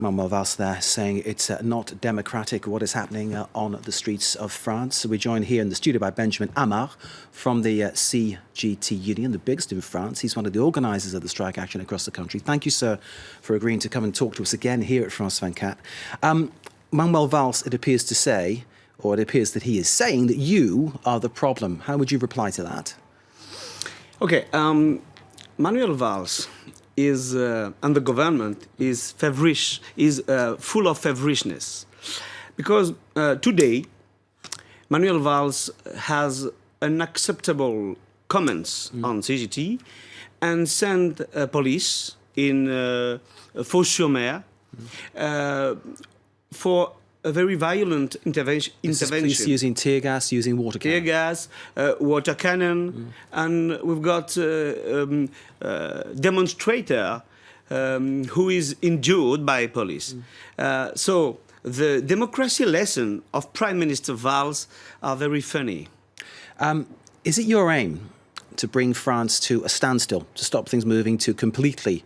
Manuel Valls there saying it's not democratic what is happening on the streets of France. So we're joined here in the studio by Benjamin Amar from the CGT Union, the biggest in France. He's one of the organisers of the strike action across the country. Thank you, sir, for agreeing to come and talk to us again here at France 24. Manuel Valls, it appears to say, or it appears that he is saying that you are the problem. How would you reply to that? Okay, Manuel Valls is, and the government is feverish, is full of feverishness. Because today, Manuel Valls has unacceptable comments on CGT and sent police in Fos-sur-Mer for a very violent intervention. Police using tear gas, using water cannon. Tear gas, water cannon, and we've got a demonstrator who is injured by police. So the democracy lesson of Prime Minister Valls are very funny. Is it your aim to bring France to a standstill, to stop things moving, to completely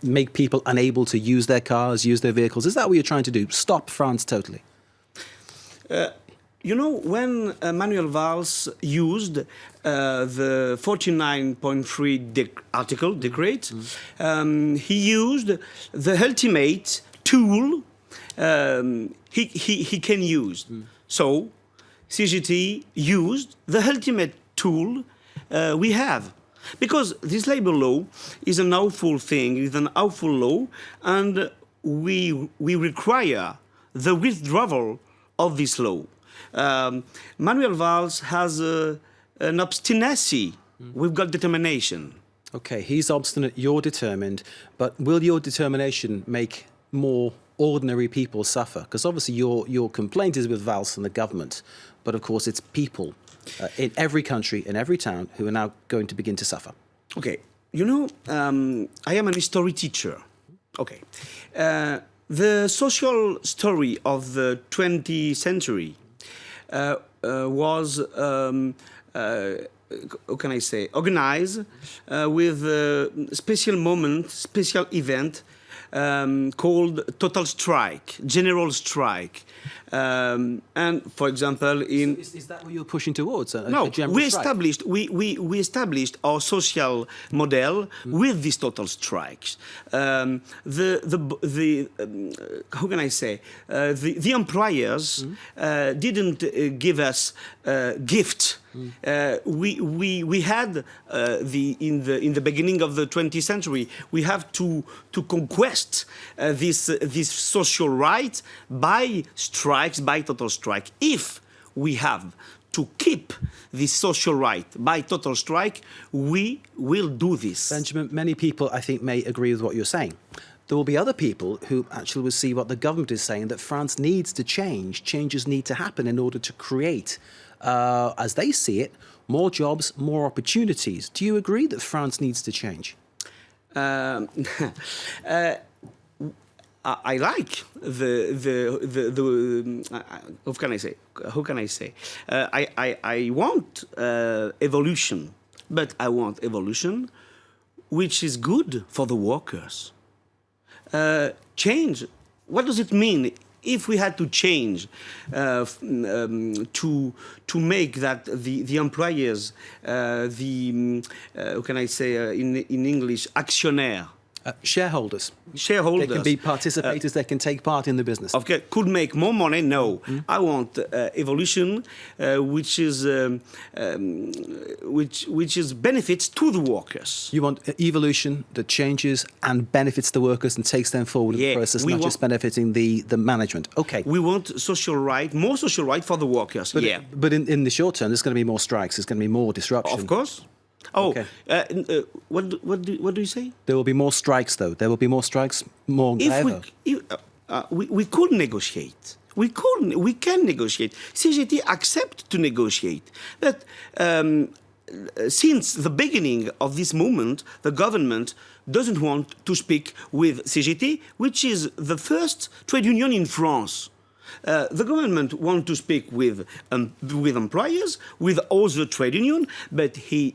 make people unable to use their cars, use their vehicles? Is that what you're trying to do? Stop France totally? You know, when Manuel Valls used the 49.3 article, decree, he used the ultimate tool he can use. So CGT used the ultimate tool we have. Because this labor law is an awful thing, is an awful law, and we require the withdrawal of this law. Manuel Valls has an obstinacy. We've got determination. Okay, he's obstinate, you're determined, but will your determination make more ordinary people suffer? Because obviously your complaint is with Valls and the government, but of course it's people in every country, in every town, who are now going to begin to suffer. Okay, you know, I am an history teacher. Okay, the social story of the 20th century was, how can I say, organized with a special moment, special event called total strike, general strike. And for example, in is that what you're pushing towards? No, we established our social model with these total strikes. How can I say? The employers didn't give us gift. We had in the beginning of the 20th century, we have to conquest this social right by strikes, by total strike. If we have to keep this social right by total strike, we will do this. Benjamin, many people, I think, may agree with what you're saying. There will be other people who actually will see what the government is saying, that France needs to change. Changes need to happen in order to create, as they see it, more jobs, more opportunities. Do you agree that France needs to change? I like how can I say? How can I say? I want evolution, but I want evolution which is good for the workers. Change. What does it mean? If we had to change to make that the employers, how can I say in English, actionnaire. Shareholders. Shareholders. They can be participators, they can take part in the business. Okay, could make more money? No. I want evolution which is benefits to the workers. You want evolution that changes and benefits the workers and takes them forward in the process, not just benefiting the management. Okay. We want social right, more social right for the workers. But in the short term, there's going to be more strikes, there's going to be more disruption. Of course. Oh, okay. What do you say? There will be more strikes, though. There will be more strikes, more ever. We could negotiate. We can negotiate. CGT accept to negotiate. But since the beginning of this movement, the government doesn't want to speak with CGT, which is the first trade union in France. The government wants to speak with employers, with other trade union, but he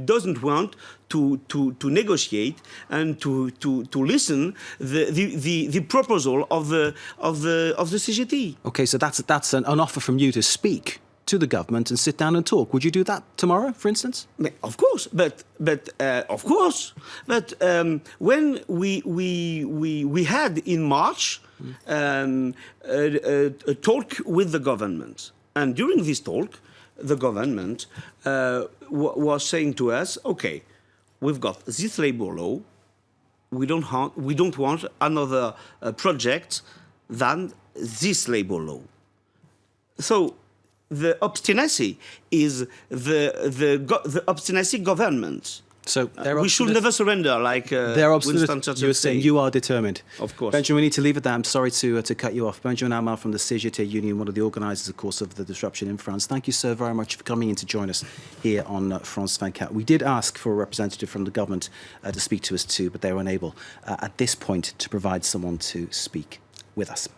doesn't want to negotiate and to listen the proposal of the CGT. Okay, so that's an offer from you to speak to the government and sit down and talk. Would you do that tomorrow, for instance? Of course, but when we had in March a talk with the government, and during this talk, the government was saying to us, okay, we've got this labor law. We don't want another project than this labor law. So the obstinacy is the obstinacy government. So we should never surrender, like Winston Churchill. You were saying you are determined. Of course. Benjamin, we need to leave it there. I'm sorry to cut you off. Benjamin Amar from the CGT Union, one of the organisers, of course, of the disruption in France. Thank you so very much for coming in to join us here on France 24. We did ask for a representative from the government to speak to us too, but they were unable at this point to provide someone to speak with us.